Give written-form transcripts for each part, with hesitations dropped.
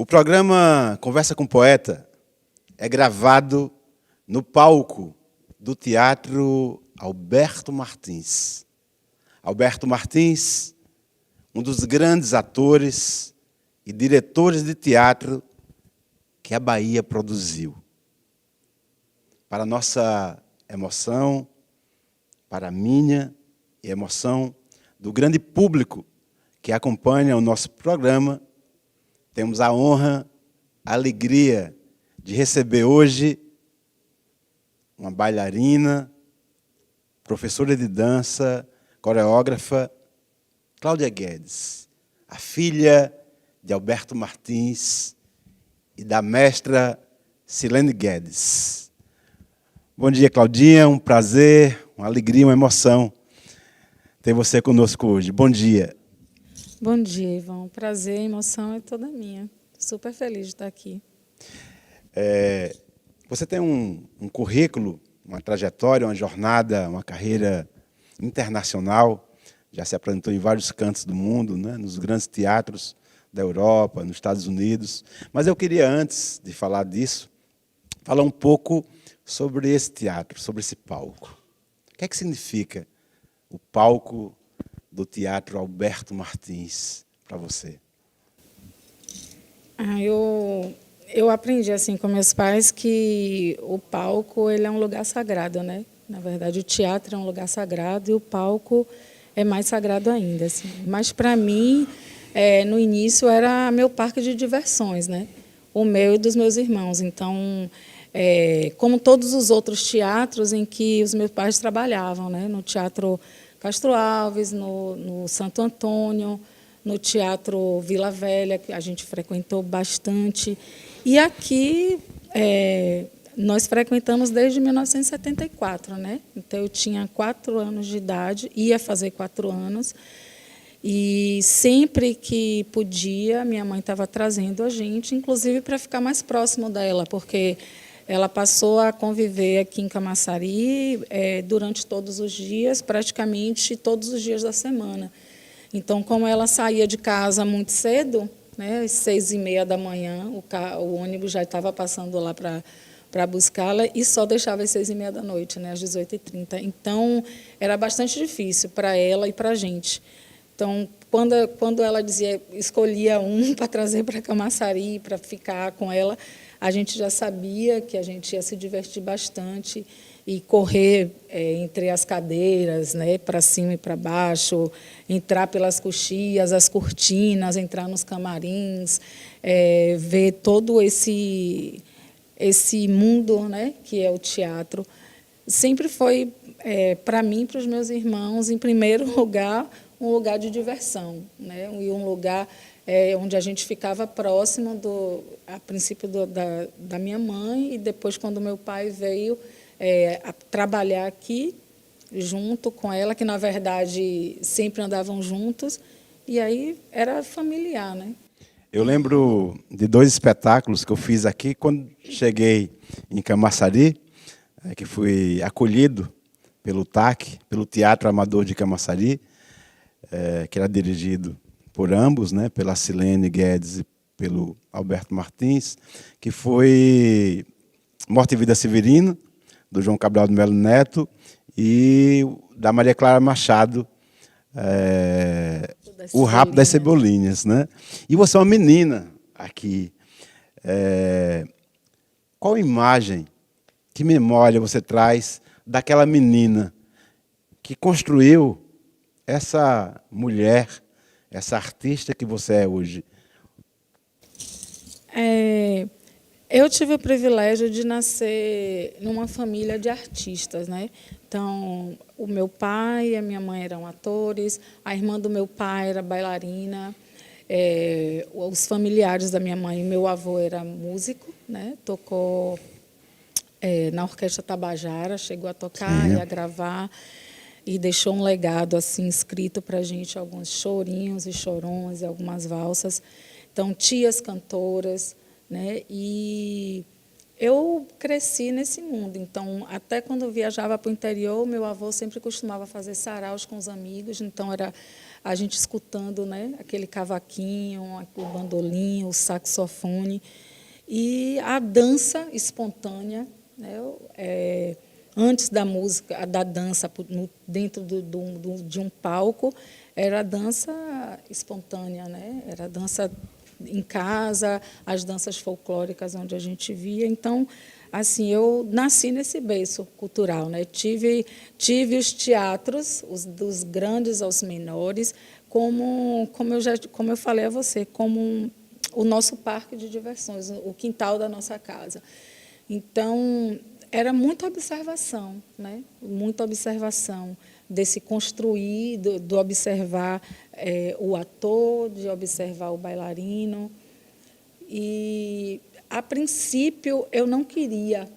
O programa Conversa com Poeta é gravado no palco do Teatro Alberto Martins. Alberto Martins, um dos grandes atores e diretores de teatro que a Bahia produziu. Para nossa emoção, para a minha e emoção do grande público que acompanha o nosso programa, temos a honra, a alegria de receber hoje uma bailarina, professora de dança, coreógrafa, Cláudia Guedes, a filha de Alberto Martins e da mestra Silene Guedes. Bom dia, Claudinha, um prazer, uma alegria, uma emoção ter você conosco hoje. Bom dia. Bom dia, Ivan. Prazer, a emoção é toda minha. Super feliz de estar aqui. Você tem um currículo, uma trajetória, uma jornada, uma carreira internacional. Já se apresentou em vários cantos do mundo, né? Nos grandes teatros da Europa, nos Estados Unidos. Mas eu queria, antes de falar disso, falar um pouco sobre esse teatro, sobre esse palco. O que é que significa o palco do Teatro Alberto Martins para você? Eu aprendi assim com meus pais que o palco ele é um lugar sagrado, né? Na verdade, o teatro é um lugar sagrado e o palco é mais sagrado ainda. Assim. Mas, para mim, no início, era meu parque de diversões, né? O meu e dos meus irmãos. Então, como todos os outros teatros em que os meus pais trabalhavam, né? No Teatro Castro Alves, no Santo Antônio, no Teatro Vila Velha, que a gente frequentou bastante. E aqui nós frequentamos desde 1974, né? Então eu tinha 4 anos de idade, ia fazer 4 anos, e sempre que podia, minha mãe estava trazendo a gente, inclusive para ficar mais próximo dela, porque ela passou a conviver aqui em Camaçari durante todos os dias, praticamente todos os dias da semana. Então, como ela saía de casa muito cedo, né, às 6h30 da manhã, o ônibus já estava passando lá para buscá-la e só deixava às 6h30 da noite, né, às 18h30. Então, era bastante difícil para ela e para a gente. Então, quando ela escolhia um para trazer para Camaçari, para ficar com ela, a gente já sabia que a gente ia se divertir bastante e correr entre as cadeiras, né, para cima e para baixo, entrar pelas coxias, as cortinas, entrar nos camarins, ver todo esse mundo, né, que é o teatro. Sempre foi, para mim e para os meus irmãos, em primeiro lugar, um lugar de diversão, né, e um lugar onde a gente ficava próximo, a princípio, da minha mãe, e depois, quando meu pai veio a trabalhar aqui, junto com ela, que, na verdade, sempre andavam juntos, e aí era familiar, né? Eu lembro de 2 espetáculos que eu fiz aqui quando cheguei em Camaçari, que fui acolhido pelo TAC, pelo Teatro Amador de Camaçari, que era dirigido por ambos, né, pela Silene Guedes e pelo Alberto Martins, que foi Morte e Vida Severina, do João Cabral de Melo Neto, e da Maria Clara Machado, O Rap das Cebolinhas. Né? E você é uma menina aqui. Qual imagem, que memória você traz daquela menina que construiu essa mulher, essa artista que você é hoje? Eu tive o privilégio de nascer numa família de artistas, né? Então, o meu pai e a minha mãe eram atores, a irmã do meu pai era bailarina, os familiares da minha mãe, meu avô era músico, né? Tocou na Orquestra Tabajara, chegou a tocar e a gravar, e deixou um legado assim escrito para a gente, alguns chorinhos e chorões e algumas valsas. Então, tias cantoras, né? E eu cresci nesse mundo. Então, até quando eu viajava para o interior, meu avô sempre costumava fazer saraus com os amigos. Então, era a gente escutando, né, aquele cavaquinho, o bandolim, o saxofone. E a dança espontânea, né, antes da música, da dança dentro de um palco, era a dança espontânea, né? Era a dança em casa, as danças folclóricas onde a gente via. Então, assim, eu nasci nesse berço cultural, né? Tive os teatros, dos grandes aos menores, como eu falei a você, como o nosso parque de diversões, o quintal da nossa casa. Então, era muita observação, né? Muita observação desse construir, do observar o ator, de observar o bailarino. E, a princípio, eu não queria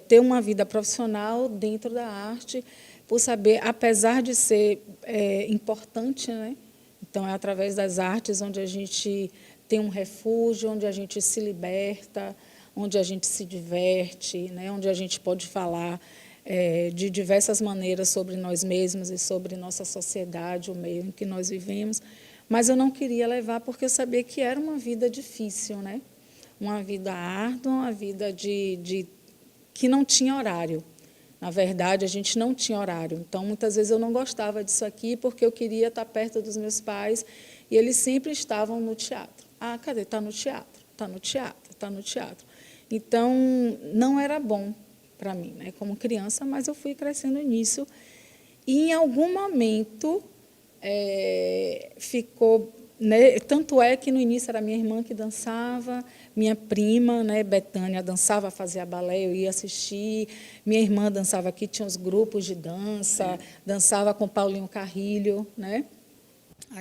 ter uma vida profissional dentro da arte, por saber, apesar de ser importante, né? Então, é através das artes onde a gente tem um refúgio, onde a gente se liberta, onde a gente se diverte, né? Onde a gente pode falar de diversas maneiras sobre nós mesmos e sobre nossa sociedade, o meio em que nós vivemos. Mas eu não queria levar porque eu sabia que era uma vida difícil, né? Uma vida árdua, uma vida que não tinha horário. Na verdade, a gente não tinha horário. Então, muitas vezes eu não gostava disso aqui porque eu queria estar perto dos meus pais e eles sempre estavam no teatro. Ah, cadê? Está no teatro, está no teatro, está no teatro. Então, não era bom para mim, né, como criança, mas eu fui crescendo nisso. E, em algum momento, ficou... Né, tanto é que, no início, era minha irmã que dançava, minha prima, né, Betânia, dançava, fazia balé, eu ia assistir. Minha irmã dançava aqui, tinha os grupos de dança, dançava com Paulinho Carrilho, né?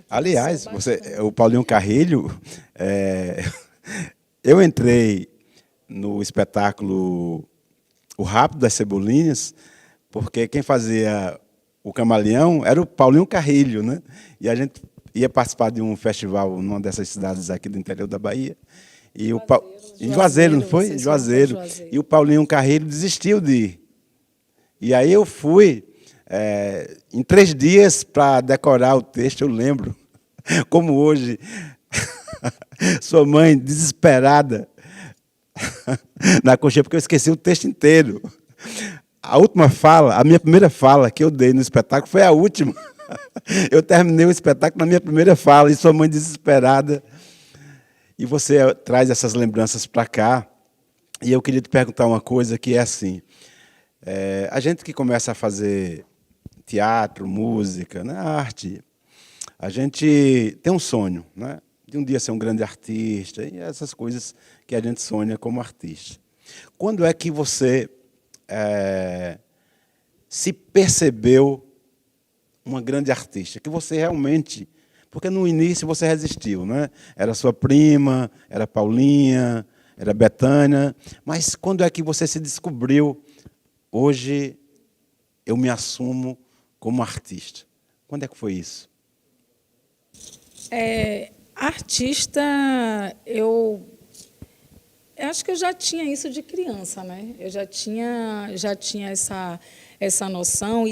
Aliás, o Paulinho Carrilho, eu entrei no espetáculo O Rápido das Cebolinhas, porque quem fazia o Camaleão era o Paulinho Carrilho, né? E a gente ia participar de um festival numa dessas cidades aqui do interior da Bahia. E em Juazeiro, não foi? Juazeiro. E o Paulinho Carrilho desistiu de ir. E aí eu fui em 3 dias para decorar o texto, eu lembro, como hoje, sua mãe desesperada na coxinha, porque eu esqueci o texto inteiro. A minha primeira fala que eu dei no espetáculo foi a última. Eu terminei o espetáculo na minha primeira fala, e sua mãe desesperada. E você traz essas lembranças para cá. E eu queria te perguntar uma coisa que é assim. A gente que começa a fazer teatro, música, né, arte, a gente tem um sonho, né, de um dia ser um grande artista, e essas coisas que a gente sonha como artista. Quando é que você se percebeu uma grande artista, que você realmente... Porque no início você resistiu, né? Era sua prima, era Paulinha, era Betânia, mas quando é que você se descobriu, hoje eu me assumo como artista? Quando é que foi isso? Artista, eu acho que eu já tinha isso de criança, né? Eu já tinha essa noção,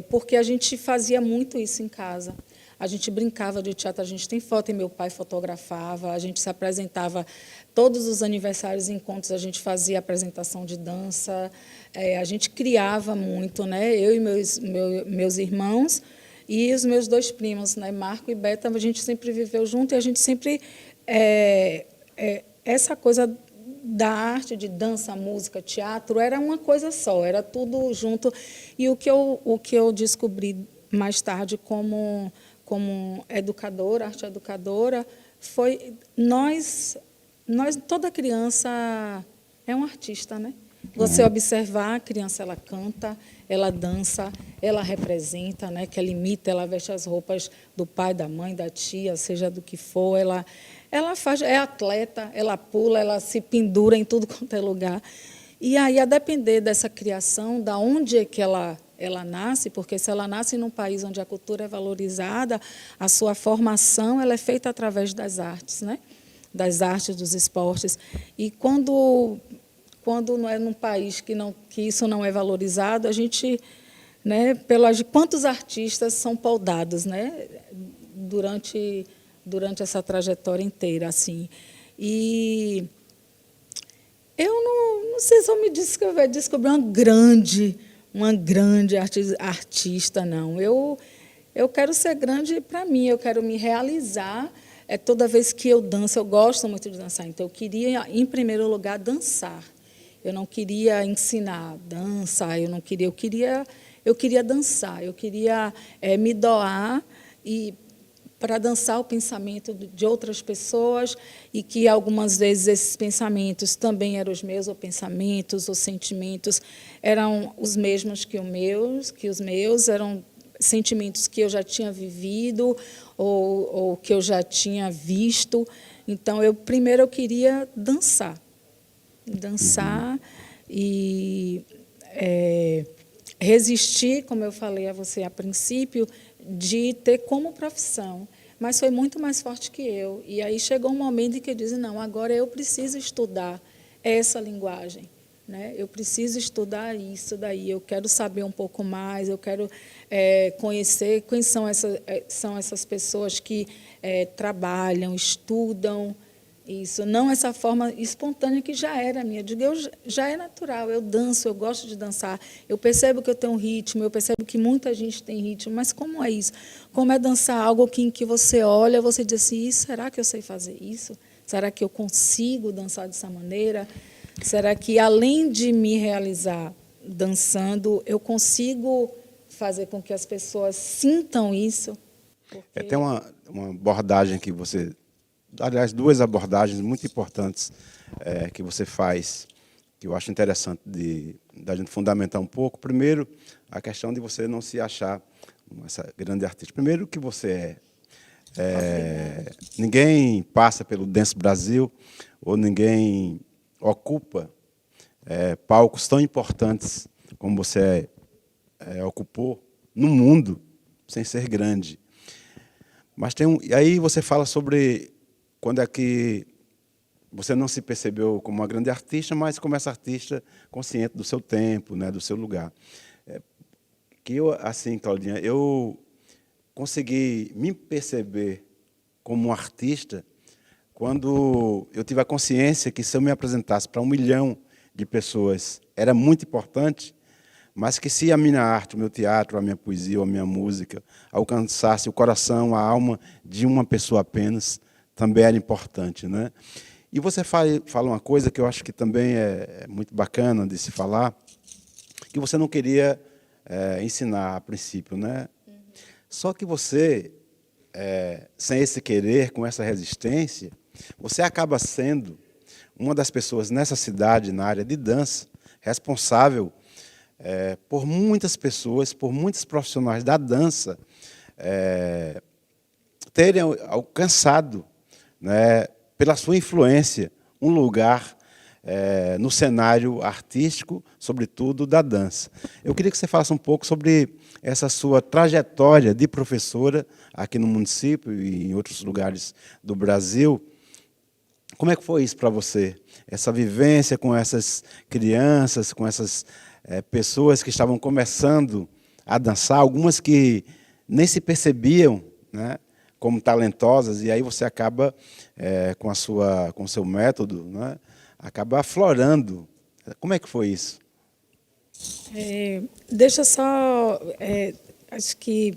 porque a gente fazia muito isso em casa. A gente brincava de teatro, a gente tem foto, e meu pai fotografava, a gente se apresentava, todos os aniversários e encontros, a gente fazia apresentação de dança, a gente criava muito, né? Eu e meus irmãos e os meus 2 primos, né? Marco e Beta, a gente sempre viveu junto e a gente sempre... essa coisa da arte, de dança, música, teatro, era uma coisa só, era tudo junto. E o que eu descobri mais tarde como educadora, arte educadora, foi nós, toda criança é um artista, né? Você observar, a criança, ela canta, ela dança, ela representa, né? Que ela imita, ela veste as roupas do pai, da mãe, da tia, seja do que for, ela faz, é atleta, ela pula, ela se pendura em tudo quanto é lugar. E aí, a depender dessa criação, da onde é que ela nasce, porque se ela nasce num país onde a cultura é valorizada, a sua formação ela é feita através das artes, né? Das artes, dos esportes. E quando não é num país que isso não é valorizado, a gente né, quantos artistas são poddados, né, durante essa trajetória inteira, assim. E eu não sei se eu me disse que eu ia descobrir uma grande artista, não. Eu quero ser grande para mim, eu quero me realizar. Toda vez que eu danço, eu gosto muito de dançar, então eu queria, em primeiro lugar, dançar. Eu não queria ensinar dança, eu queria dançar, eu queria me doar para dançar o pensamento de outras pessoas, e que algumas vezes esses pensamentos também eram os meus, ou pensamentos ou sentimentos eram os mesmos que os meus eram sentimentos que eu já tinha vivido ou que eu já tinha visto. Então, primeiro eu queria dançar e resistir, como eu falei a você a princípio, de ter como profissão, mas foi muito mais forte que eu. E aí chegou um momento em que eu disse, não, agora eu preciso estudar essa linguagem, né? Eu preciso estudar isso daí, eu quero saber um pouco mais, eu quero conhecer quem são essas pessoas que trabalham, estudam isso, não essa forma espontânea que já era minha. Já é natural, eu danço, eu gosto de dançar, eu percebo que eu tenho um ritmo, eu percebo que muita gente tem ritmo, mas como é isso? Como é dançar algo em que você olha, você diz assim, será que eu sei fazer isso? Será que eu consigo dançar dessa maneira? Será que, além de me realizar dançando, eu consigo fazer com que as pessoas sintam isso? Porque... Tem uma abordagem que você... Aliás, duas abordagens muito importantes que você faz, que eu acho interessante da gente fundamentar um pouco. Primeiro, a questão de você não se achar essa grande artista. Primeiro, que você ninguém passa pelo Dance Brasil, ou ninguém ocupa palcos tão importantes como você ocupou no mundo, sem ser grande. Mas e aí você fala sobre quando é que você não se percebeu como uma grande artista, mas como essa artista consciente do seu tempo, né, do seu lugar. Que eu, assim, Claudinha, eu consegui me perceber como um artista quando eu tive a consciência que, se eu me apresentasse para 1 milhão de pessoas, era muito importante, mas que, se a minha arte, o meu teatro, a minha poesia, a minha música alcançasse o coração, a alma de uma pessoa apenas, também era importante, né? E você fala uma coisa que eu acho que também é muito bacana de se falar, que você não queria ensinar a princípio, né? Só que você, sem esse querer, com essa resistência, você acaba sendo uma das pessoas nessa cidade, na área de dança, responsável por muitas pessoas, por muitos profissionais da dança terem alcançado, né, pela sua influência, um lugar no cenário artístico, sobretudo da dança. Eu queria que você falasse um pouco sobre essa sua trajetória de professora aqui no município e em outros lugares do Brasil. Como é que foi isso para você? Essa vivência com essas crianças, com essas pessoas que estavam começando a dançar, algumas que nem se percebiam, né, como talentosas, e aí você acaba, com o seu método, né, acaba aflorando. Como é que foi isso? Deixa só, acho que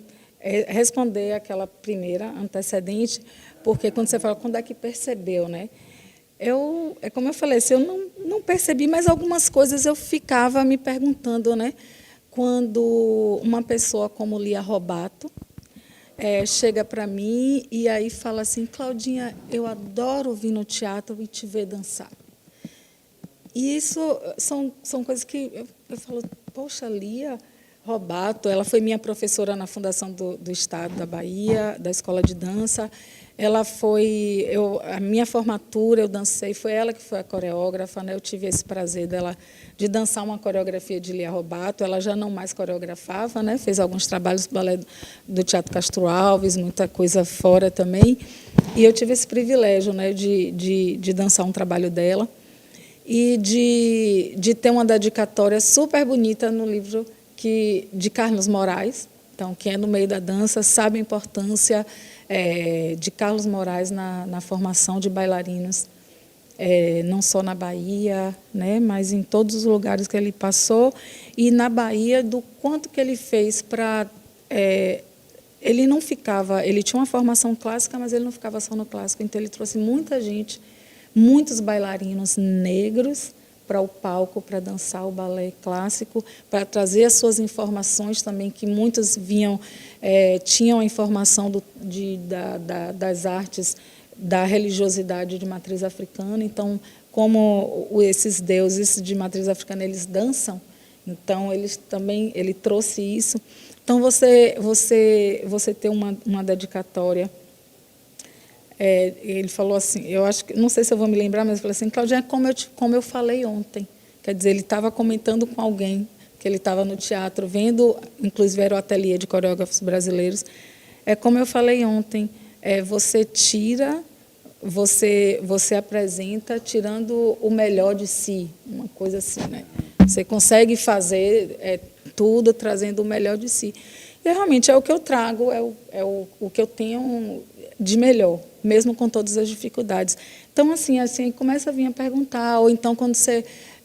responder aquela primeira antecedente, porque quando você fala, quando é que percebeu, né? Como eu falei, assim, eu não percebi, mas algumas coisas eu ficava me perguntando, né? Quando uma pessoa como Lia Robato chega para mim e aí fala assim, Claudinha, eu adoro vir no teatro e te ver dançar. E isso são coisas que eu falo, poxa, Lia Robato, ela foi minha professora na Fundação do Estado da Bahia, da Escola de Dança. Ela foi, a minha formatura, eu dancei, foi ela que foi a coreógrafa, né? Eu tive esse prazer de dançar uma coreografia de Lia Robato. Ela já não mais coreografava, né? Fez alguns trabalhos do balé do Teatro Castro Alves, muita coisa fora também. E eu tive esse privilégio, né, de dançar um trabalho dela e de ter uma dedicatória super bonita no livro de Carlos Moraes. Então, quem é no meio da dança sabe a importância de Carlos Moraes na formação de bailarinos, não só na Bahia, né, mas em todos os lugares que ele passou, e na Bahia, do quanto que ele fez para... ele não ficava... Ele tinha uma formação clássica, mas ele não ficava só no clássico, então ele trouxe muita gente, muitos bailarinos negros para o palco, para dançar o balé clássico, para trazer as suas informações também, que muitos tinham a informação das artes, da religiosidade de matriz africana. Então, como esses deuses de matriz africana, eles dançam, então ele trouxe isso. Então, você ter uma dedicatória. Ele falou assim, eu acho que, não sei se eu vou me lembrar, mas ele falou assim, Claudinha, como eu falei ontem. Quer dizer, ele estava comentando com alguém, que ele estava no teatro, vendo, inclusive era o ateliê de coreógrafos brasileiros. Como eu falei ontem, você apresenta tirando o melhor de si, uma coisa assim, né? Você consegue fazer tudo trazendo o melhor de si. E realmente é o que eu trago, o que eu tenho de melhor, mesmo com todas as dificuldades. Então, assim começa a vir a perguntar, ou então quando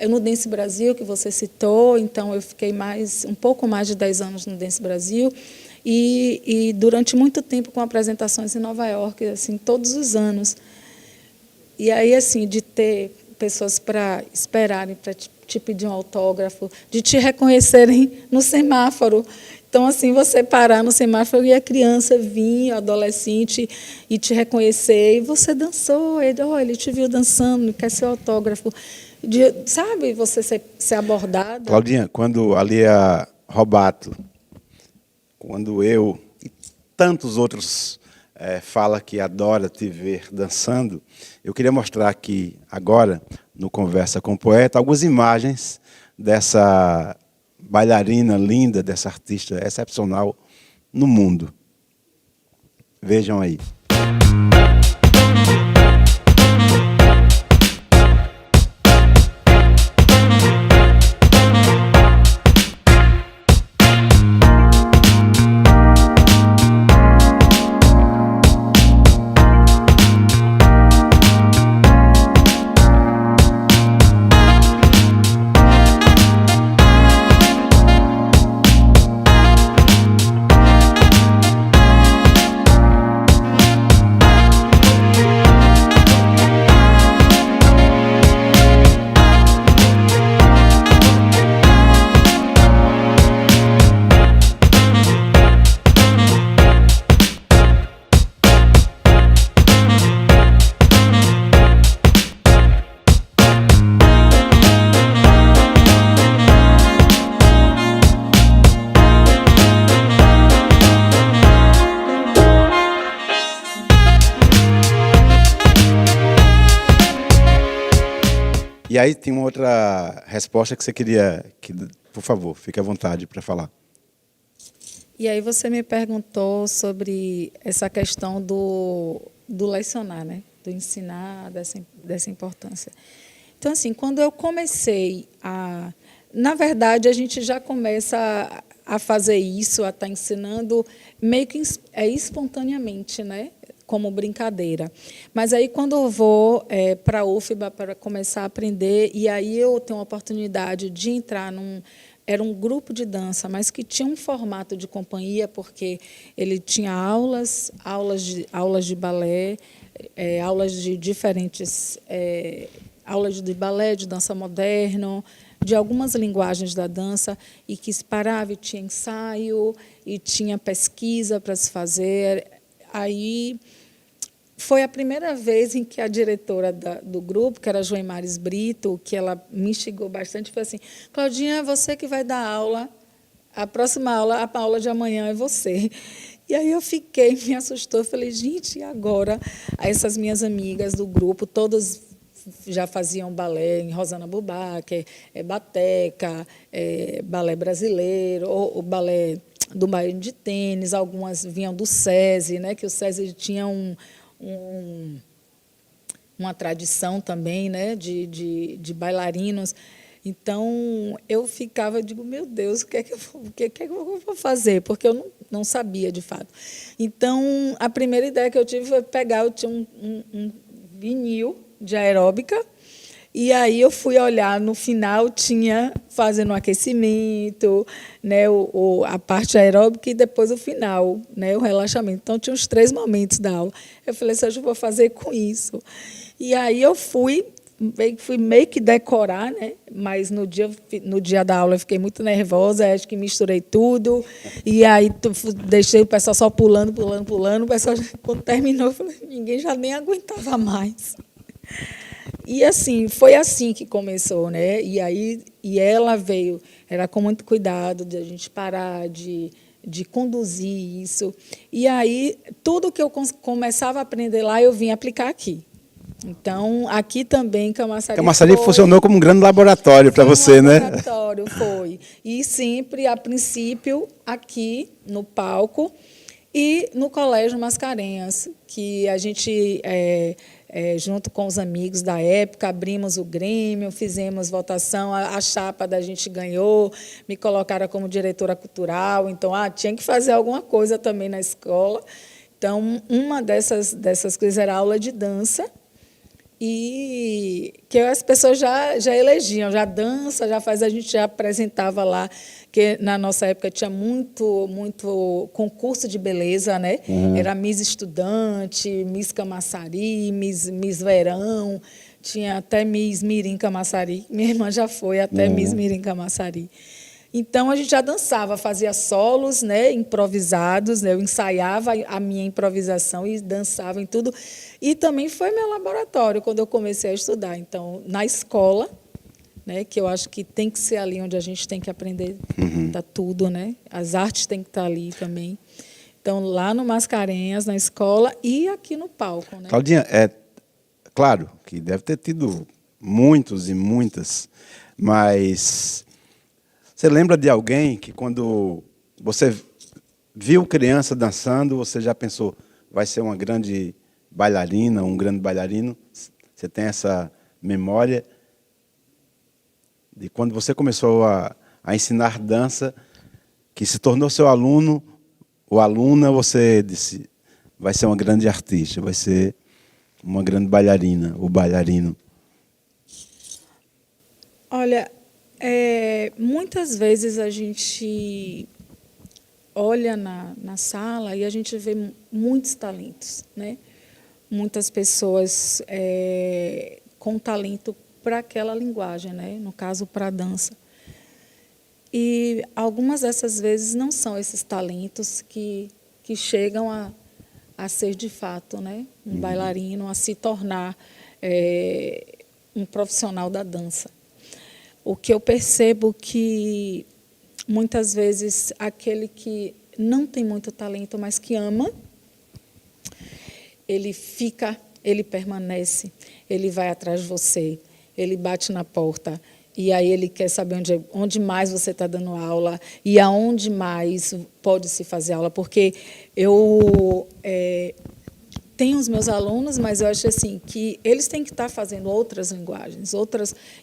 no Dance Brasil, que você citou, então eu fiquei um pouco mais de 10 anos no Dance Brasil, e durante muito tempo com apresentações em Nova York, assim, todos os anos. E aí, assim, de ter pessoas para esperarem, para te pedir um autógrafo, de te reconhecerem no semáforo. Então, assim, você parar no semáforo e a criança vir, o adolescente, e te reconhecer, e você dançou, ele te viu dançando, quer seu autógrafo. Sabe, você ser abordada. Claudinha, quando a Lia Robato, quando eu e tantos outros fala que adora te ver dançando, eu queria mostrar aqui agora, no Conversa com o Poeta, algumas imagens dessa bailarina linda, dessa artista excepcional no mundo. Vejam aí. E aí tem uma outra resposta que você queria... por favor, fique à vontade para falar. E aí você me perguntou sobre essa questão do lecionar, né? Do ensinar, dessa importância. Então, assim, quando eu comecei na verdade, a gente já começa a fazer isso, a estar ensinando meio que espontaneamente, né? Como brincadeira. Mas aí, quando eu vou para a UFBA para começar a aprender, e aí eu tenho a oportunidade de entrar era um grupo de dança, mas que tinha um formato de companhia, porque ele tinha aulas de balé, aulas de diferentes... aulas de balé, de dança moderno, de algumas linguagens da dança, e que se parava e tinha ensaio, e tinha pesquisa para se fazer. Aí foi a primeira vez em que a diretora do grupo, que era a Joimares Brito, que ela me instigou bastante, foi assim, Claudinha, você que vai dar aula, a próxima aula, a aula de amanhã é você. E aí eu fiquei, me assustou, eu falei, gente, e agora? Aí essas minhas amigas do grupo, todas já faziam balé em Rosana Bubaque, bateca, balé brasileiro, ou balé do baiano de tênis, algumas vinham do SESI, né, que o SESI tinha uma tradição também, né, de bailarinos. Então, eu ficava, digo, meu Deus, o que é que eu vou fazer? Porque eu não sabia, de fato. Então, a primeira ideia que eu tive foi pegar, eu tinha um vinil de aeróbica, e aí eu fui olhar, no final tinha fazendo um aquecimento, né, a parte aeróbica e depois o final, né, o relaxamento. Então, tinha os 3 momentos da aula. Eu falei, Sérgio, eu vou fazer com isso. E aí eu fui meio que decorar, né, mas no dia da aula eu fiquei muito nervosa, acho que misturei tudo, e aí deixei o pessoal só pulando. O pessoal, quando terminou, eu falei, ninguém já nem aguentava mais. E assim, foi assim que começou, né? E ela veio, era com muito cuidado de a gente parar, de conduzir isso. E aí, tudo que eu começava a aprender lá, eu vim aplicar aqui. Então, aqui também, Camaçari funcionou como um grande laboratório para você, né? Laboratório, foi. E sempre, a princípio, aqui no palco e no Colégio Mascarenhas, que a gente... junto com os amigos da época, abrimos o Grêmio, fizemos votação, a chapa da gente ganhou, me colocaram como diretora cultural, então tinha que fazer alguma coisa também na escola. Então, uma dessas coisas era aula de dança, e que as pessoas já elegiam, já dança, a gente já apresentava lá, que na nossa época tinha muito concurso de beleza, né? Uhum. Era Miss Estudante, Miss Camaçari, Miss Verão, tinha até Miss Mirim Camaçari. Minha irmã já foi até Miss Mirim Camaçari. Então, a gente já dançava, fazia solos, né, improvisados, né, eu ensaiava a minha improvisação e dançava em tudo. E também foi meu laboratório, quando eu comecei a estudar. Então, na escola, né, que eu acho que tem que ser ali onde a gente tem que aprender tá tudo, né? As artes têm que estar ali também. Então, lá no Mascarenhas, na escola, e aqui no palco, né? Claudinha, claro que deve ter tido muitos e muitas, mas você lembra de alguém que, quando você viu criança dançando, você já pensou, vai ser uma grande bailarina, um grande bailarino? Você tem essa memória de quando você começou a ensinar dança, que se tornou seu aluno ou aluna, você disse, vai ser uma grande artista, vai ser uma grande bailarina ou bailarino? Olha, muitas vezes a gente olha na sala e a gente vê muitos talentos, né? Muitas pessoas com talento para aquela linguagem, né? No caso, para a dança. E algumas dessas vezes não são esses talentos que chegam a ser, de fato, né? Um bailarino, a se tornar um profissional da dança. O que eu percebo que, muitas vezes, aquele que não tem muito talento, mas que ama, ele fica, ele permanece, ele vai atrás de você, ele bate na porta, e aí ele quer saber onde mais você está dando aula e aonde mais pode se fazer aula, porque eu tenho os meus alunos, mas eu acho assim que eles têm que estar fazendo outras linguagens,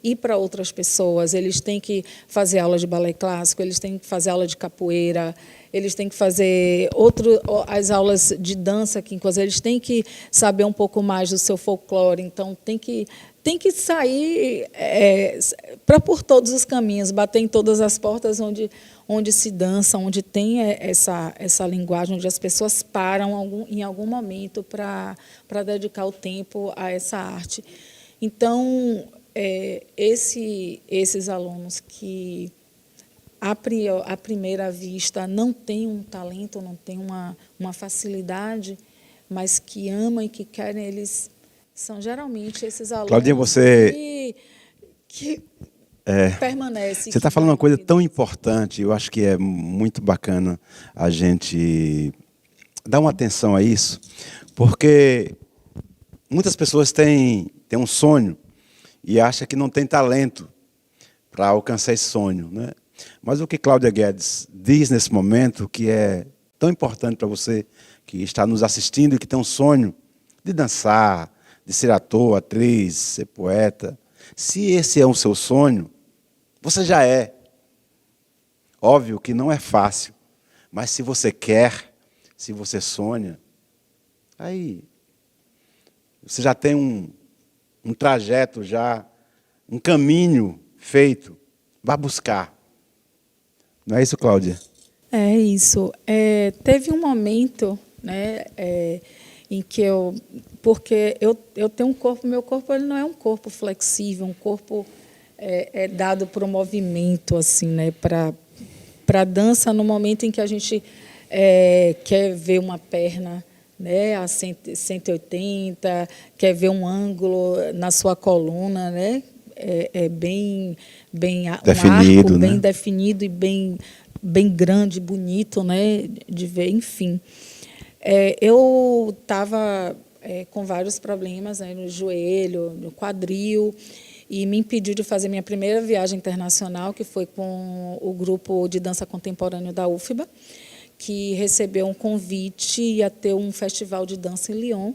ir para outras pessoas, eles têm que fazer aula de balé clássico, eles têm que fazer aula de capoeira, eles têm que fazer as aulas de dança, que inclusive eles têm que saber um pouco mais do seu folclore, então tem que sair por todos os caminhos, bater em todas as portas onde se dança, onde tem essa linguagem, onde as pessoas param em algum momento para dedicar o tempo a essa arte. Então, esses alunos que, à primeira vista, não têm um talento, não têm uma facilidade, mas que amam e que querem, eles são geralmente esses alunos, Claudinha, você que permanecem. Você está falando uma coisa tão importante, eu acho que é muito bacana a gente dar uma atenção a isso, porque muitas pessoas têm um sonho e acham que não tem talento para alcançar esse sonho, né? Mas o que Cláudia Guedes diz nesse momento, que é tão importante para você que está nos assistindo e que tem um sonho de dançar, de ser ator, atriz, ser poeta, se esse é o seu sonho, Você já é. Óbvio que não é fácil, mas se você quer, se você sonha, aí você já tem um trajeto, já um caminho feito. Vá buscar. Não é isso, Cláudia? É isso. Teve um momento, né, em que porque eu tenho um corpo, meu corpo ele não é um corpo flexível, um corpo dado para o movimento, assim, né, para a dança, no momento em que a gente quer ver uma perna, né, a 180, quer ver um ângulo na sua coluna, né, bem Definido, um arco né? bem definido e bem grande, bonito, né, de ver, enfim. Eu estava com vários problemas, né, no joelho, no quadril, e me impediu de fazer minha primeira viagem internacional, que foi com o grupo de dança contemporânea da UFBA, que recebeu um convite e ia ter um festival de dança em Lyon,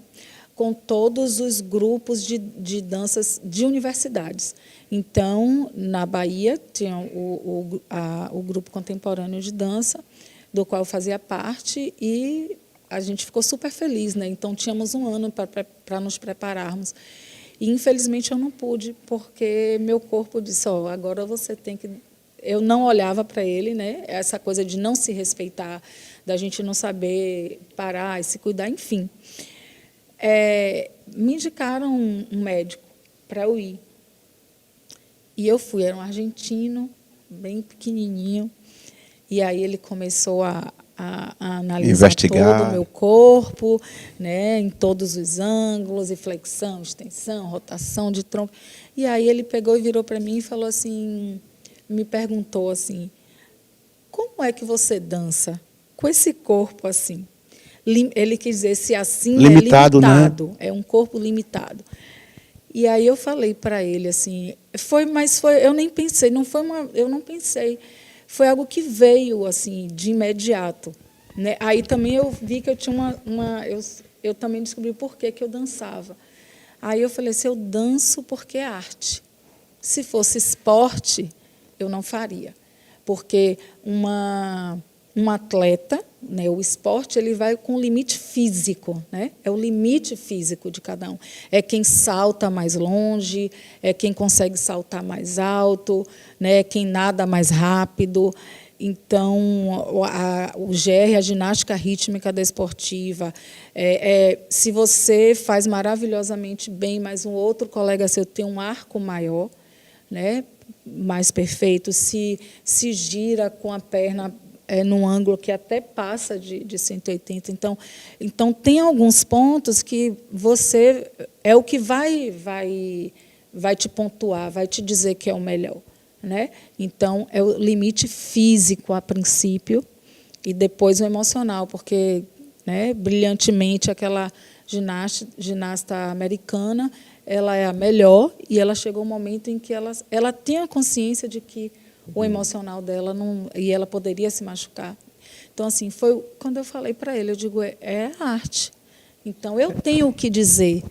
com todos os grupos de danças de universidades. Então, na Bahia, tinha o grupo contemporâneo de dança, do qual eu fazia parte, e a gente ficou super feliz, né? Então, tínhamos um ano para nos prepararmos. E, infelizmente, eu não pude, porque meu corpo disse, agora você tem que... Eu não olhava para ele, né? Essa coisa de não se respeitar, da gente não saber parar e se cuidar, enfim. Me indicaram um médico para eu ir. E eu fui, era um argentino, bem pequenininho, e aí ele começou a analisar Investigar. todo o meu corpo, né, em todos os ângulos, e flexão, extensão, rotação de tronco. E aí ele pegou e virou para mim e falou assim, me perguntou assim, como é que você dança com esse corpo assim? Ele quis dizer se assim Limitado, é né? limitado, é um corpo limitado. E aí eu falei para ele assim, eu nem pensei, eu não pensei, foi algo que veio assim de imediato, né? Aí também eu vi que eu tinha eu também descobri por que eu dançava. Aí eu falei assim, eu danço porque é arte. Se fosse esporte, eu não faria, porque um atleta, né, o esporte, ele vai com limite físico, né? É o limite físico de cada um. É quem salta mais longe, é quem consegue saltar mais alto, né, quem nada mais rápido. Então, o GR, a ginástica rítmica desportiva, se você faz maravilhosamente bem, mas um outro colega seu tem um arco maior, né, mais perfeito, se gira com a perna num ângulo que até passa de 180. Então, tem alguns pontos que você é o que vai te pontuar, vai te dizer que é o melhor, né? Então, é o limite físico, a princípio, e depois o emocional, porque, né, brilhantemente, aquela ginasta americana, ela é a melhor, e ela chegou um momento em que ela tem a consciência de que o emocional dela não, e ela poderia se machucar. Então, assim, foi quando eu falei para ele, eu digo, é arte. Então, eu tenho o que dizer,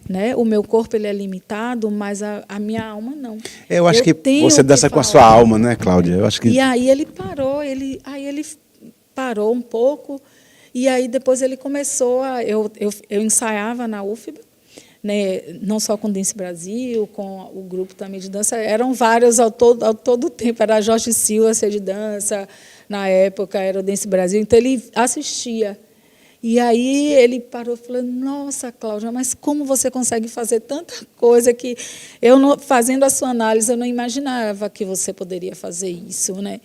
né? O meu corpo ele é limitado, mas a minha alma não. Eu acho que você dança com a sua alma, né, Cláudia? Eu acho que... E aí ele parou, ele parou um pouco, e aí depois ele começou eu ensaiava na UFBA, né, não só com o Dance Brasil, com o grupo também de dança, eram vários ao todo o tempo, era Jorge Silva, de dança, na época era o Dance Brasil, então ele assistia. E aí ele parou e falou, nossa, Cláudia, mas como você consegue fazer tanta coisa que fazendo a sua análise, eu não imaginava que você poderia fazer isso, né?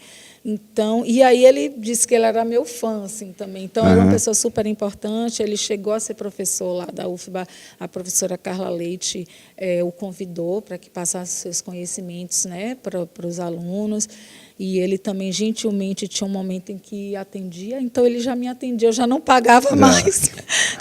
Então, e aí ele disse que ele era meu fã, assim, também. Então, era uma pessoa super importante. Ele chegou a ser professor lá da UFBA. A professora Carla Leite o convidou para que passasse seus conhecimentos, né, para os alunos. E ele também, gentilmente, tinha um momento em que atendia. Então, ele já me atendia. Eu já não pagava mais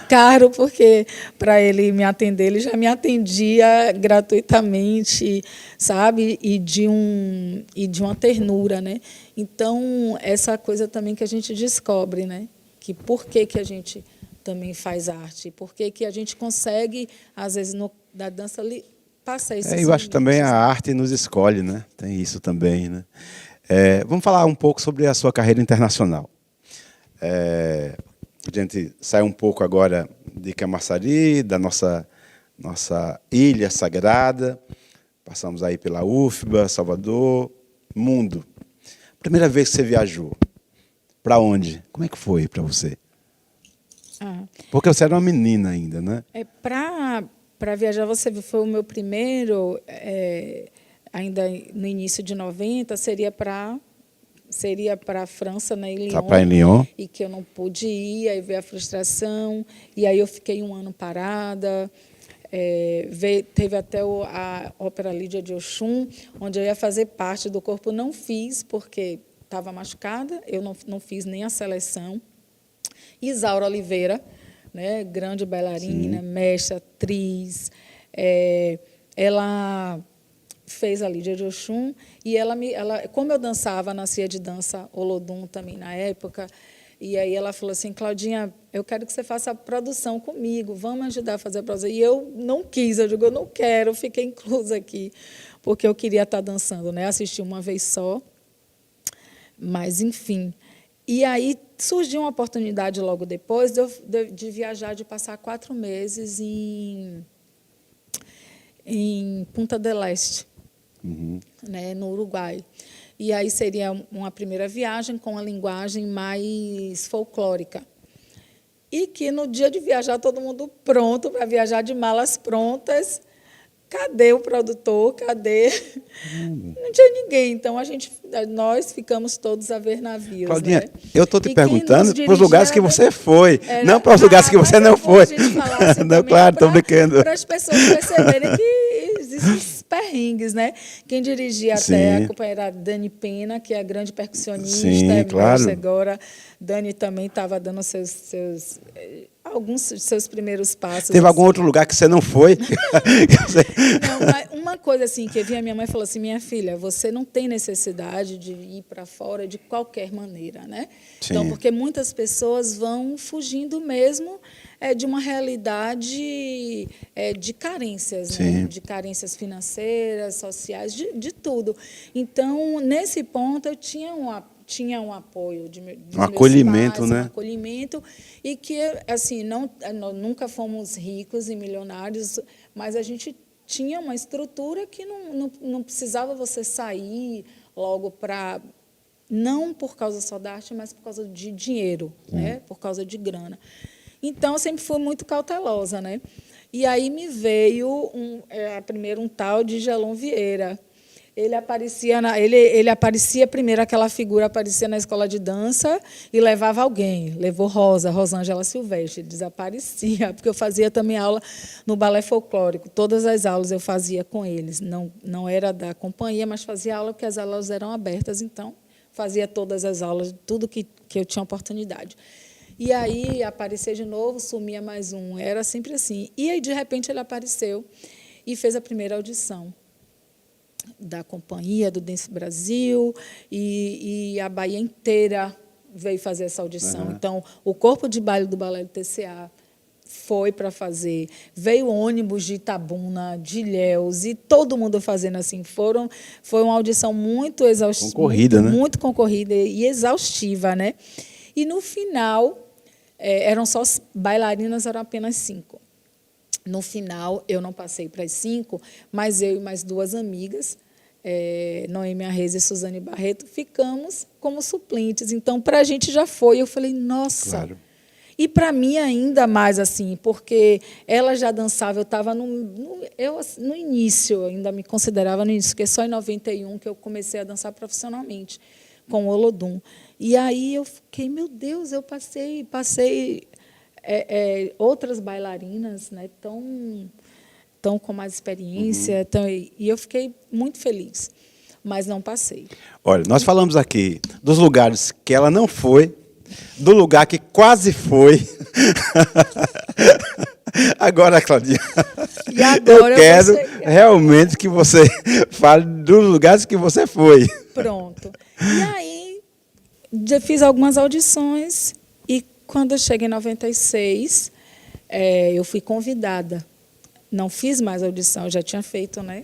caro, porque, para ele me atender, ele já me atendia gratuitamente, sabe? E de uma ternura, né? Então, essa coisa também que a gente descobre, né? Que por que a gente também faz arte, por que a gente consegue, às vezes, da dança passei esses Eu acho que também limites. a arte nos escolhe, né? Tem isso também, né? Vamos falar um pouco sobre a sua carreira internacional. A gente sai um pouco agora de Camaçari, da nossa ilha sagrada. Passamos aí pela UFBA, Salvador, mundo. Primeira vez que você viajou, para onde? Como é que foi para você? Porque você era uma menina ainda, né? Para viajar, você foi o meu primeiro, ainda no início de 90, seria para a França, né, em Lyon, Para em Lyon. e que eu não pude ir, aí veio a frustração, e aí eu fiquei um ano parada. Teve até a Ópera Lídia de Oxum, onde eu ia fazer parte do corpo, não fiz, porque estava machucada, eu não fiz nem a seleção. Isaura Oliveira, né, grande bailarina, mestre, atriz, ela fez a Lídia de Oxum, e ela, como eu dançava na Cia de Dança Olodum também na época, e aí ela falou assim: Claudinha, eu quero que você faça a produção comigo, vamos ajudar a fazer a produção. E eu não quis, eu digo, eu não quero, eu fiquei inclusa aqui, porque eu queria estar dançando, né? Assisti uma vez só, mas, enfim. E aí surgiu uma oportunidade logo depois de viajar, de passar 4 meses em Punta del Este, né, no Uruguai. E aí seria uma primeira viagem com a linguagem mais folclórica. E que no dia de viajar, todo mundo pronto para viajar, de malas prontas. Cadê o produtor? Cadê? Não tinha ninguém. Então, nós ficamos todos a ver navios. Claudinha, né? eu estou te perguntando para os dirigia lugares que você foi, não para os lugares que você não foi. Não, claro, estou brincando. Para as pessoas perceberem que existem esses perrengues, né? Quem dirigia até a companheira Dani Pena, que é a grande percussionista, Sim, claro. agora. Dani também estava dando alguns dos seus primeiros passos. Teve algum outro lugar que você não foi? Não, uma coisa assim, que eu vi a minha mãe falou assim: minha filha, você não tem necessidade de ir para fora de qualquer maneira, né? Sim. Então, porque muitas pessoas vão fugindo mesmo de uma realidade de carências, né? De carências financeiras, sociais, de tudo. Então, nesse ponto, eu tinha um apoio de um acolhimento, pais, né? Um acolhimento, e que, assim, nunca fomos ricos e milionários, mas a gente tinha uma estrutura que não precisava você sair logo para... Não por causa só da arte, mas por causa de dinheiro, né? Por causa de grana. Então, eu sempre fui muito cautelosa, né? E aí me veio primeiro um tal de Gelon Vieira. Ele aparecia primeiro, aquela figura aparecia na escola de dança e levava alguém. Levou Rosângela Silvestre, desaparecia, porque eu fazia também aula no balé folclórico. Todas as aulas eu fazia com eles. Não era da companhia, mas fazia aula porque as aulas eram abertas, então fazia todas as aulas, tudo que eu tinha oportunidade. E aí aparecia de novo, sumia mais um. Era sempre assim. E aí, de repente, ele apareceu e fez a primeira audição da companhia, do Dance Brasil, e a Bahia inteira veio fazer essa audição. Então, o corpo de baile do Balé do TCA foi para fazer. Veio ônibus de Itabuna, de Ilhéus, e todo mundo fazendo assim. Foi uma audição muito exaustiva. Concorrida, né? Muito concorrida e exaustiva, né? E, no final, eram só bailarinas, eram apenas 5. No final, eu não passei para as 5, mas eu e mais 2 amigas, Noêmia Reis e Suzane Barreto, ficamos como suplentes. Então, para a gente já foi. Eu falei, nossa... Claro. E para mim ainda mais, assim, porque ela já dançava, eu estava no início, eu ainda me considerava no início, porque só em 91 que eu comecei a dançar profissionalmente, com o Olodum. E aí eu fiquei, meu Deus, eu passei outras bailarinas, né, tão com mais experiência, e eu fiquei muito feliz, mas não passei. Olha, nós falamos aqui dos lugares que ela não foi, do lugar que quase foi. Agora, Claudinha, eu quero realmente que você fale dos lugares que você foi. Pronto. E aí, já fiz algumas audições, e quando eu cheguei em 96, eu fui convidada não fiz mais audição, eu já tinha feito, né?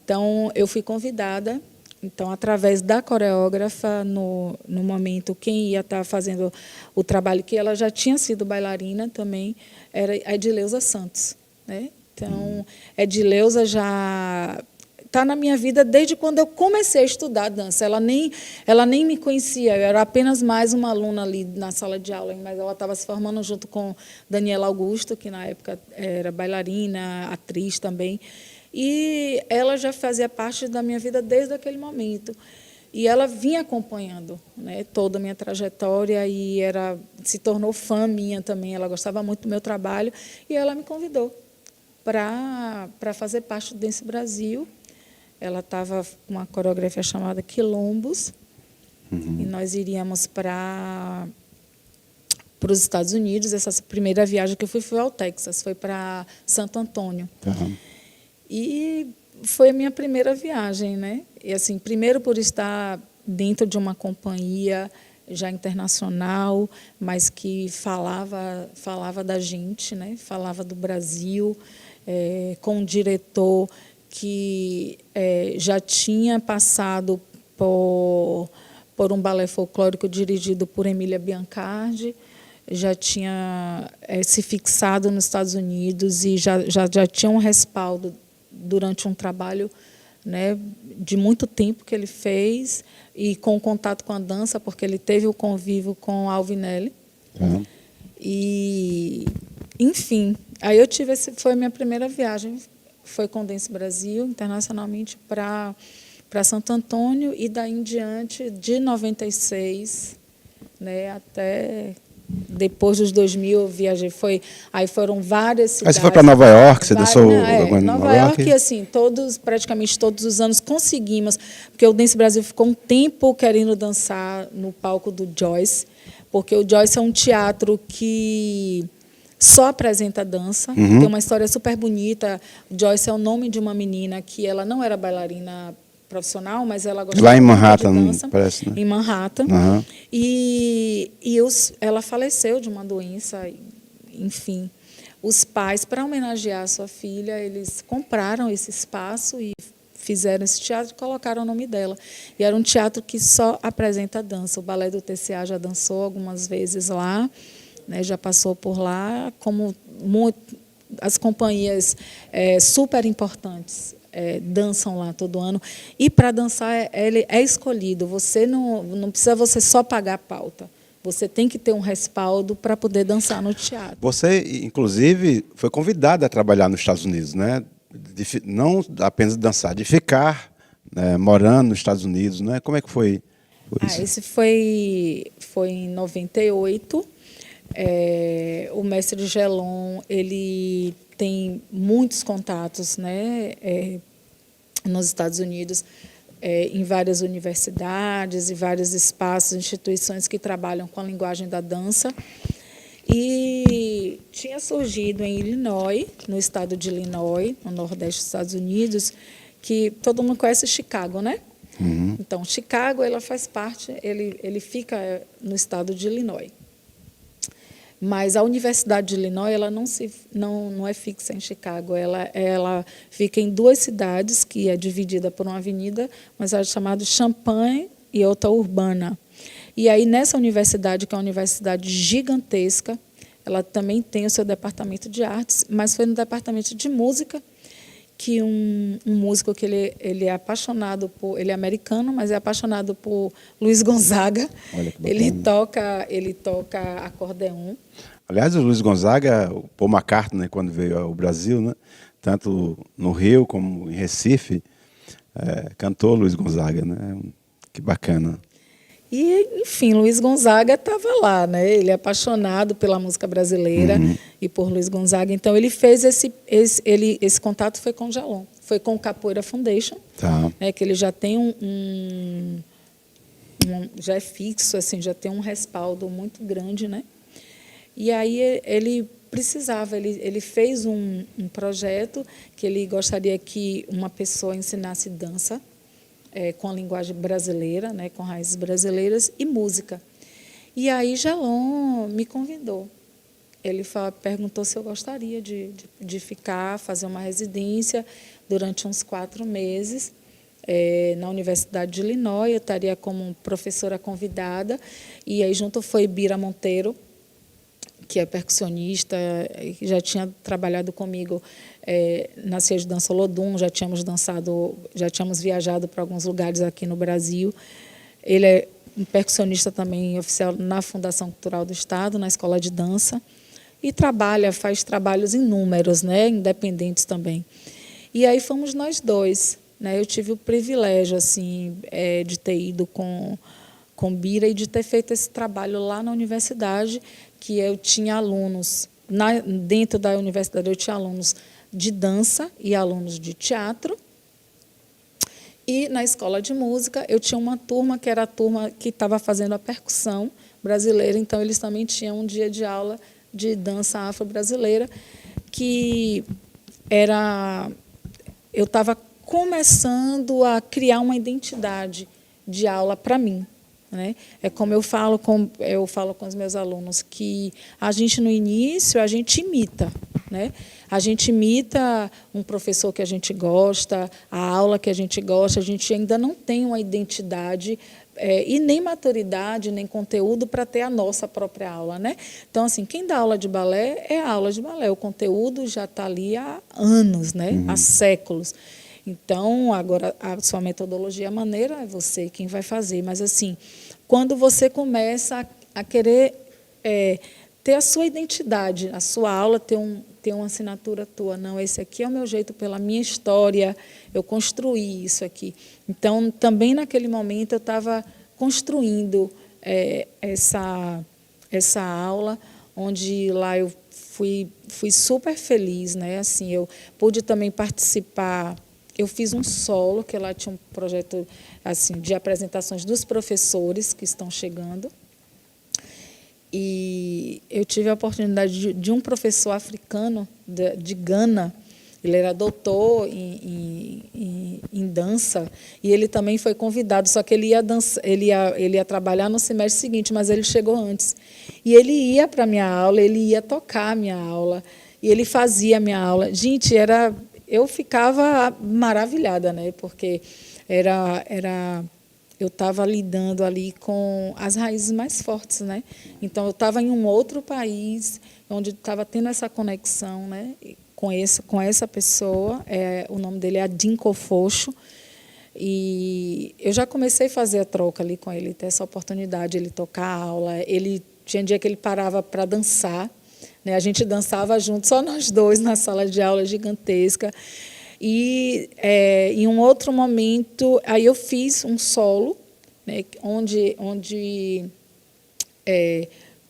Então, eu fui convidada. Então, através da coreógrafa, no momento, quem ia estar fazendo o trabalho, que ela já tinha sido bailarina também, era a Edileuza Santos, né? Então, a Edileuza já está na minha vida desde quando eu comecei a estudar dança. Ela nem me conhecia, eu era apenas mais uma aluna ali na sala de aula, mas ela estava se formando junto com Daniela Augusto, que na época era bailarina, atriz também. E ela já fazia parte da minha vida desde aquele momento. E ela vinha acompanhando, né, toda a minha trajetória e se tornou fã minha também. Ela gostava muito do meu trabalho e ela me convidou para fazer parte do Dance Brasil. Ela estava com uma coreografia chamada Quilombos, e nós iríamos para os Estados Unidos. Essa primeira viagem que eu fui foi ao Texas, foi para Santo Antônio. E foi a minha primeira viagem, né? E assim, primeiro por estar dentro de uma companhia já internacional, mas que falava da gente, né? Falava do Brasil, com um diretor que já tinha passado por um balé folclórico dirigido por Emília Biancardi, já tinha se fixado nos Estados Unidos e já tinha um respaldo durante um trabalho, né, de muito tempo que ele fez, e com contato com a dança, porque ele teve o convívio com a Alvinelli. E, enfim, aí eu tive foi a minha primeira viagem, foi com o Dance Brasil, internacionalmente, para Santo Antônio, e daí em diante, de 96, né, até depois dos 2000, eu viajei. Aí foram várias cidades. Aí você foi para Nova York, você dançou Nova York, e assim, praticamente todos os anos conseguimos, porque o Dance Brasil ficou um tempo querendo dançar no palco do Joyce, porque o Joyce é um teatro que só apresenta dança. Tem uma história super bonita. Joyce é o nome de uma menina que ela não era bailarina profissional, mas ela gostava lá em muito Manhattan, de dança. parece, né? Em Manhattan. E ela faleceu de uma doença, enfim. Os pais, para homenagear a sua filha, eles compraram esse espaço e fizeram esse teatro e colocaram o nome dela. E era um teatro que só apresenta dança. O Balé do TCA já dançou algumas vezes lá, né, já passou por lá, como as companhias super importantes dançam lá todo ano. E para dançar, ele é escolhido. Você não precisa você só pagar a pauta. Você tem que ter um respaldo para poder dançar no teatro. Você, inclusive, foi convidada a trabalhar nos Estados Unidos, né? Não apenas dançar, de ficar, né, morando nos Estados Unidos, né? Como é que foi isso? Esse foi em 98. O mestre Gelon, ele tem muitos contatos, né, nos Estados Unidos, em várias universidades e vários espaços, instituições que trabalham com a linguagem da dança. E tinha surgido em Illinois, no estado de Illinois, no nordeste dos Estados Unidos, que todo mundo conhece Chicago, né? Então, Chicago, ela faz parte, ele fica no estado de Illinois. Mas a Universidade de Illinois, ela não é fixa em Chicago. Ela fica em duas cidades, que é dividida por uma avenida, mas é chamada Champaign e outra Urbana. E aí, nessa universidade, que é uma universidade gigantesca, ela também tem o seu departamento de artes, mas foi no departamento de música que um músico que ele é apaixonado por... Ele é americano, mas é apaixonado por Luiz Gonzaga. Olha que bacana. Ele toca acordeon. Aliás, o Luiz Gonzaga, o Paul McCartney, quando veio ao Brasil, né, tanto no Rio como em Recife, cantou Luiz Gonzaga, né? Que bacana. E, enfim, Luiz Gonzaga estava lá, né? Ele é apaixonado pela música brasileira e por Luiz Gonzaga. Então, ele fez esse contato foi com o Gelon, foi com o Capoeira Foundation, né, que ele já tem já é fixo, assim, já tem um respaldo muito grande, né? E aí ele precisava, ele fez um projeto que ele gostaria que uma pessoa ensinasse dança, com a linguagem brasileira, né, com raízes brasileiras, e música. E aí Gelon me convidou. ele perguntou se eu gostaria de ficar, fazer uma residência durante uns 4 meses na Universidade de Illinois. Eu estaria como professora convidada, e aí junto foi Bira Monteiro, que é percussionista, já tinha trabalhado comigo na Cia de Dança Olodum, já tínhamos viajado para alguns lugares aqui no Brasil. Ele é um percussionista também oficial na Fundação Cultural do Estado, na Escola de Dança, e faz trabalhos inúmeros, né, independentes também. E aí fomos nós dois, né? Eu tive o privilégio assim de ter ido com Bira e de ter feito esse trabalho lá na universidade, que eu tinha alunos dentro da universidade, eu tinha alunos de dança e alunos de teatro. E na escola de música eu tinha uma turma que era a turma que estava fazendo a percussão brasileira, então eles também tinham um dia de aula de dança afro-brasileira, que eu estava começando a criar uma identidade de aula para mim, né? É como eu falo com os meus alunos, que a gente, no início, a gente imita, né? A gente imita um professor que a gente gosta, a aula que a gente gosta, a gente ainda não tem uma identidade e nem maturidade, nem conteúdo para ter a nossa própria aula, né? Então, assim, quem dá aula de balé é a aula de balé, o conteúdo já está ali há anos, né? Há séculos. Então, agora, a sua metodologia maneira é você quem vai fazer, mas, assim, quando você começa a querer ter a sua identidade, a sua aula ter uma assinatura tua. Não, esse aqui é o meu jeito, pela minha história, eu construí isso aqui. Então, também naquele momento, eu estava construindo essa aula, onde lá eu fui super feliz, né? Assim, eu pude também participar. Eu fiz um solo, que lá tinha um projeto assim, de apresentações dos professores que estão chegando. E eu tive a oportunidade de um professor africano de Gana. Ele era doutor em dança, e ele também foi convidado, só que ele ia trabalhar no semestre seguinte, mas ele chegou antes. E ele ia para a minha aula, ele ia tocar a minha aula, e ele fazia a minha aula. Gente, eu ficava maravilhada, né? Porque eu estava lidando ali com as raízes mais fortes, né? Então, eu estava em um outro país, onde estava tendo essa conexão, né, com essa pessoa. O nome dele é Adinko Focho, e eu já comecei a fazer a troca ali com ele, ter essa oportunidade, ele tocar a aula. Ele tinha dia que ele parava para dançar, né? A gente dançava junto, só nós dois, na sala de aula gigantesca. E, em um outro momento, aí eu fiz um solo, né, onde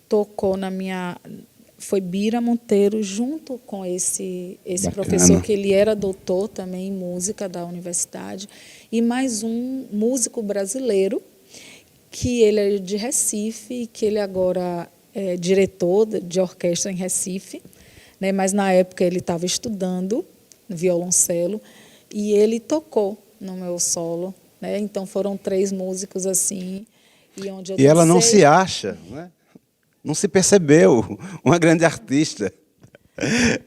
tocou na minha... Foi Bira Monteiro, junto com esse professor, que ele era doutor também em música da universidade, e mais um músico brasileiro, que ele é de Recife, que ele agora é diretor de orquestra em Recife, né, mas, na época, ele estava estudando violoncelo, e ele tocou no meu solo, né? Então foram 3 músicos assim, e ela não se acha, né? Não se percebeu uma grande artista.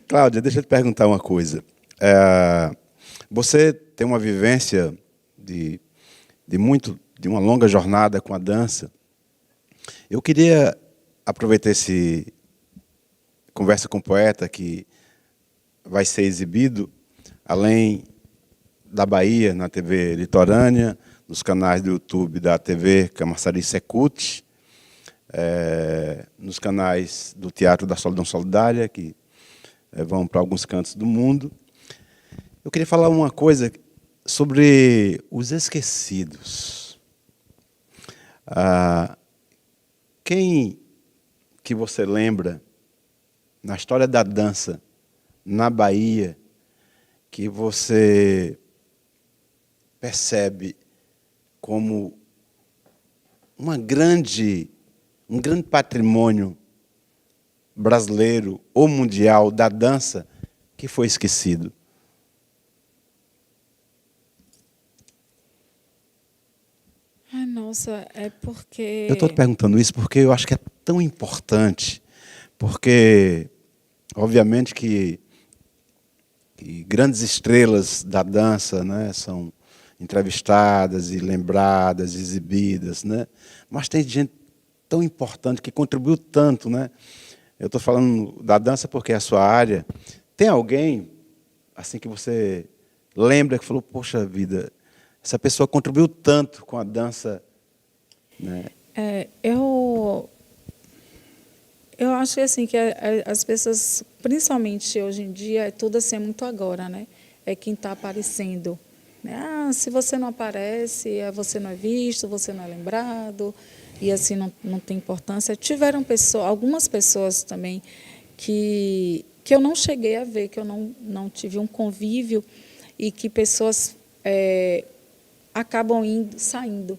Cláudia, deixa eu te perguntar uma coisa. Você tem uma vivência de uma longa jornada com a dança. Eu queria aproveitar esse Conversa com o Poeta, que vai ser exibido, além da Bahia, na TV Litorânea, nos canais do YouTube da TV Camaçari Secult, nos canais do Teatro da Solidão Solidária, que vão para alguns cantos do mundo. Eu queria falar uma coisa sobre os esquecidos. Quem que você lembra, na história da dança, na Bahia, que você percebe como um grande patrimônio brasileiro ou mundial da dança que foi esquecido? Ai, nossa, é porque... Eu estou te perguntando isso porque eu acho que é tão importante porque, obviamente, que grandes estrelas da dança, né, são entrevistadas e lembradas, exibidas, né? Mas tem gente tão importante que contribuiu tanto, né? Eu estou falando da dança porque é a sua área. Tem alguém assim que você lembra que falou, poxa vida, essa pessoa contribuiu tanto com a dança, né? Eu acho que assim que as pessoas, principalmente hoje em dia, é tudo assim, é muito agora, né? É quem está aparecendo. Né? Ah, se você não aparece, você não é visto, você não é lembrado, e assim não tem importância. Tiveram pessoas, algumas pessoas também que eu não cheguei a ver, que eu não tive um convívio, e que pessoas acabam saindo,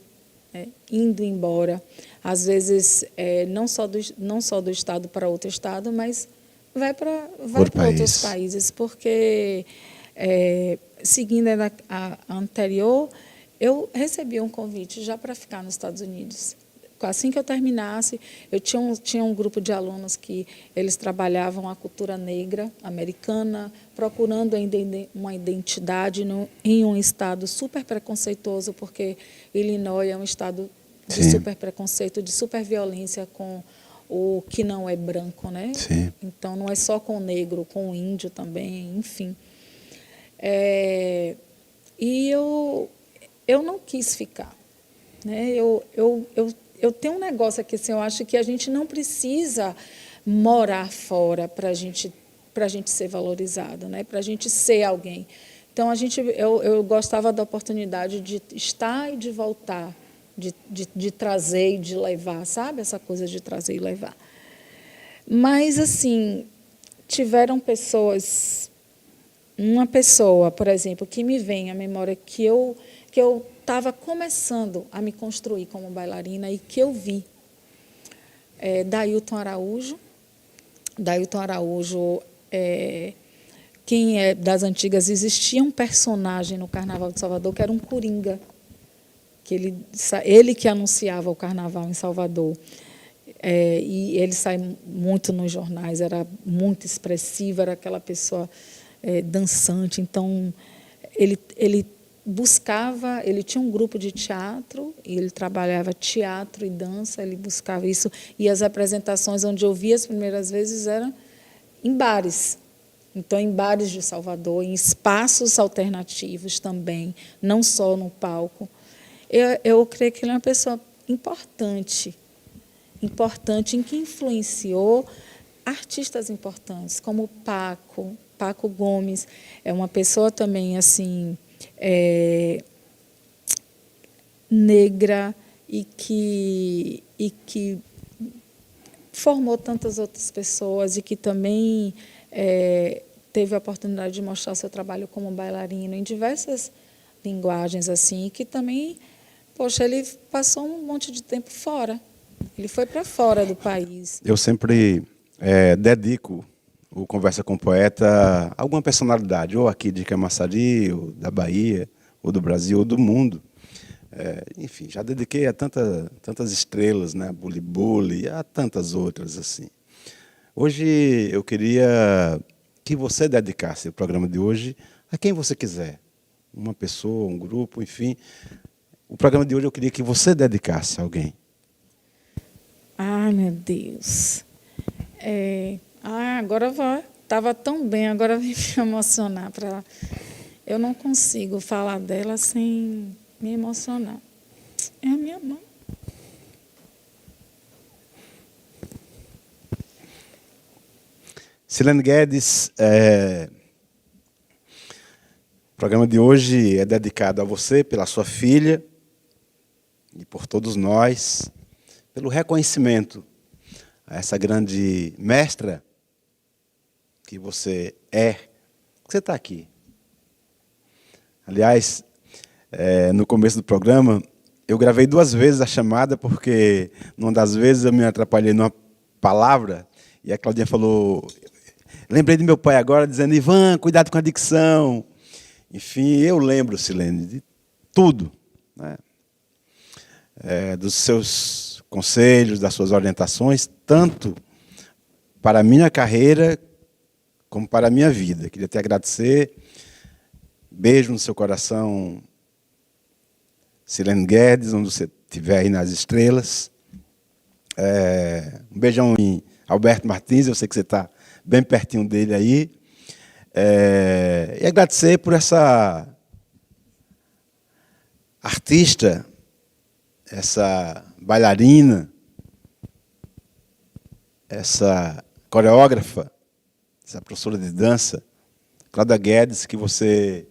indo embora. Às vezes, não só do estado para outro estado, mas vai para outros países, porque, seguindo a anterior, eu recebi um convite já para ficar nos Estados Unidos. Assim que eu terminasse, eu tinha um grupo de alunos que eles trabalhavam a cultura negra americana, procurando uma identidade em um estado super preconceituoso, porque Illinois é um estado de Sim. super preconceito, de super violência com o que não é branco, né? Sim. Então, não é só com o negro, com o índio também, enfim. E eu não quis ficar. Né? Eu tenho um negócio aqui, assim, eu acho que a gente não precisa morar fora para a gente ser valorizado, né? Para a gente ser alguém. Então, eu gostava da oportunidade de estar e de voltar, de trazer e de levar, sabe? Essa coisa de trazer e levar. Mas, assim, tiveram pessoas... Uma pessoa, por exemplo, que me vem à memória que eu estava começando a me construir como bailarina e que eu vi. Dailton Araújo. Dailton Araújo, quem é das antigas, existia um personagem no Carnaval de Salvador que era um coringa, que ele que anunciava o Carnaval em Salvador. E ele sai muito nos jornais, era muito expressivo, era aquela pessoa dançante. Então, ele buscava, ele tinha um grupo de teatro, e ele trabalhava teatro e dança, ele buscava isso, e as apresentações onde eu vi as primeiras vezes eram em bares. Então, em bares de Salvador, em espaços alternativos também, não só no palco. Eu creio que ele é uma pessoa importante, em que influenciou artistas importantes, como Paco Gomes, é uma pessoa também assim negra e que formou tantas outras pessoas e que também teve a oportunidade de mostrar seu trabalho como bailarino em diversas linguagens assim, e que também, poxa, ele passou um monte de tempo fora. Ele foi para fora do país. Eu sempre dedico o Conversa com o Poeta a alguma personalidade, ou aqui de Camaçari, ou da Bahia, ou do Brasil, ou do mundo. Enfim, já dediquei a tantas estrelas, né? Buli Buli, e a tantas outras assim. Hoje eu queria que você dedicasse o programa de hoje a quem você quiser. Uma pessoa, um grupo, enfim. O programa de hoje eu queria que você dedicasse a alguém. Ai, meu Deus. Agora estava tão bem, agora vem me emocionar. Eu não consigo falar dela sem me emocionar. É a minha mãe. Silene Guedes, o programa de hoje é dedicado a você, pela sua filha, e por todos nós, pelo reconhecimento a essa grande mestra que você é, que você está aqui. Aliás, no começo do programa, eu gravei 2 vezes a chamada, porque numa das vezes eu me atrapalhei numa palavra, e a Claudinha falou, lembrei de meu pai agora, dizendo, Ivan, cuidado com a dicção. Enfim, eu lembro, Silene, de tudo, né? Dos seus conselhos, das suas orientações, tanto para a minha carreira, como para a minha vida. Queria te agradecer. Beijo no seu coração, Silene Guedes, onde você estiver aí nas estrelas. Um beijão em Alberto Martins, eu sei que você está bem pertinho dele aí. E agradecer por essa artista, essa bailarina, essa coreógrafa, essa professora de dança, Cláudia Guedes, que você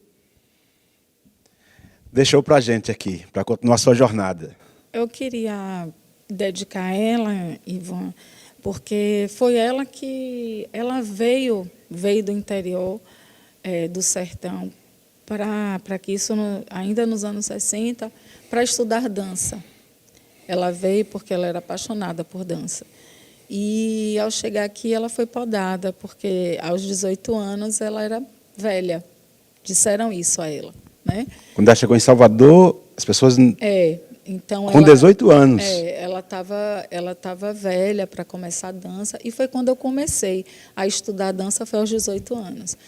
deixou para a gente aqui, para continuar a sua jornada. Eu queria dedicar a ela, Ivan, porque foi ela que veio do interior do sertão para que isso, ainda nos anos 60, para estudar dança. Ela veio porque ela era apaixonada por dança. E, ao chegar aqui, ela foi podada, porque, aos 18 anos, ela era velha. Disseram isso a ela, né? Quando ela chegou em Salvador, as pessoas... Então com 18 anos. Ela estava velha para começar a dança, e foi quando eu comecei a estudar dança, foi aos 18 anos.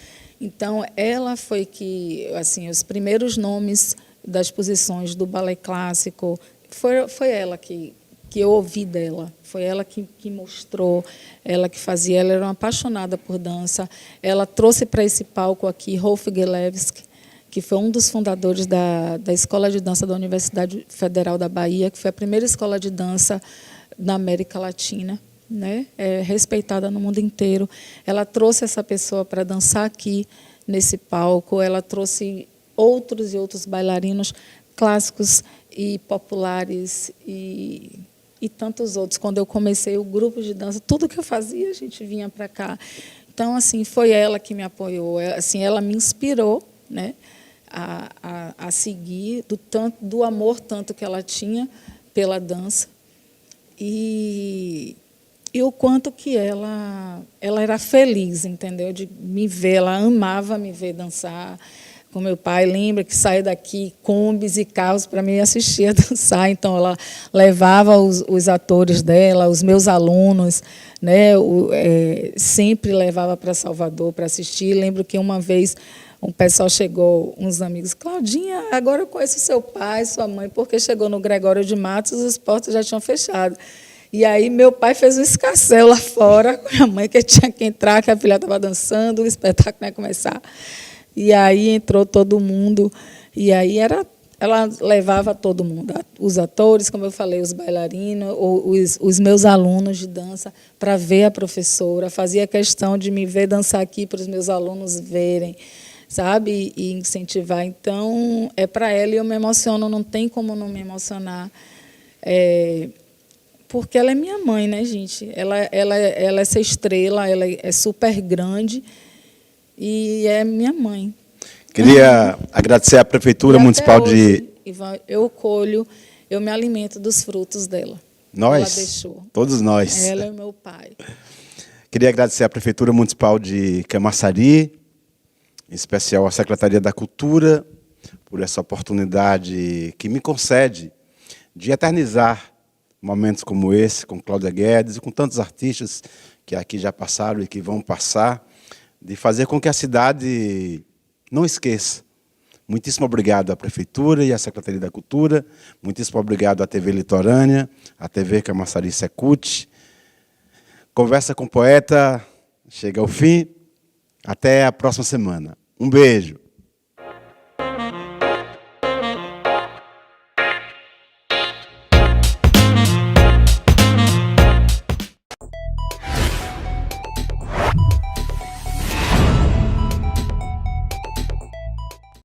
Então, ela foi que, assim, os primeiros nomes das posições do balé clássico, foi ela que eu ouvi dela, foi ela que mostrou, ela que fazia, ela era uma apaixonada por dança. Ela trouxe para esse palco aqui Rolf Gelewski, que foi um dos fundadores da Escola de Dança da Universidade Federal da Bahia, que foi a primeira escola de dança na América Latina, né? Respeitada no mundo inteiro. Ela trouxe essa pessoa para dançar aqui, nesse palco. Ela trouxe outros e outros bailarinos clássicos e populares e tantos outros. Quando eu comecei o grupo de dança, tudo que eu fazia, a gente vinha para cá. Então, assim, foi ela que me apoiou. Assim, ela me inspirou, né, a seguir, do amor tanto que ela tinha pela dança. E o quanto que ela era feliz, entendeu? De me ver, ela amava me ver dançar. Com meu pai, lembra que saía daqui combis e carros para me assistir a dançar. Então, ela levava os atores dela, os meus alunos, né? Sempre levava para Salvador para assistir. Lembro que uma vez um pessoal chegou, uns amigos, Claudinha, agora eu conheço seu pai, sua mãe, porque chegou no Gregório de Matos, as portas já tinham fechado. E aí meu pai fez um escarcéu lá fora com a mãe, que tinha que entrar, que a filha estava dançando, o espetáculo ia começar. E aí entrou todo mundo, e aí ela levava todo mundo, os atores, como eu falei, os bailarinos, os meus alunos de dança, para ver a professora, fazia questão de me ver dançar aqui para os meus alunos verem, sabe, e incentivar. Então, para ela, e eu me emociono, não tem como não me emocionar, porque ela é minha mãe, né, gente? Ela é essa estrela, ela é super grande, e é minha mãe. Queria agradecer à Prefeitura Municipal hoje, Ivan, eu me alimento dos frutos dela. Nós? Ela deixou. Todos nós. Ela é meu pai. Queria agradecer à Prefeitura Municipal de Camaçari, em especial à Secretaria da Cultura, por essa oportunidade que me concede de eternizar momentos como esse, com Cláudia Guedes e com tantos artistas que aqui já passaram e que vão passar, de fazer com que a cidade não esqueça. Muitíssimo obrigado à Prefeitura e à Secretaria da Cultura, muitíssimo obrigado à TV Litorânea, à TV Camaçari Secult. Conversa com o Poeta chega ao fim. Até a próxima semana. Um beijo.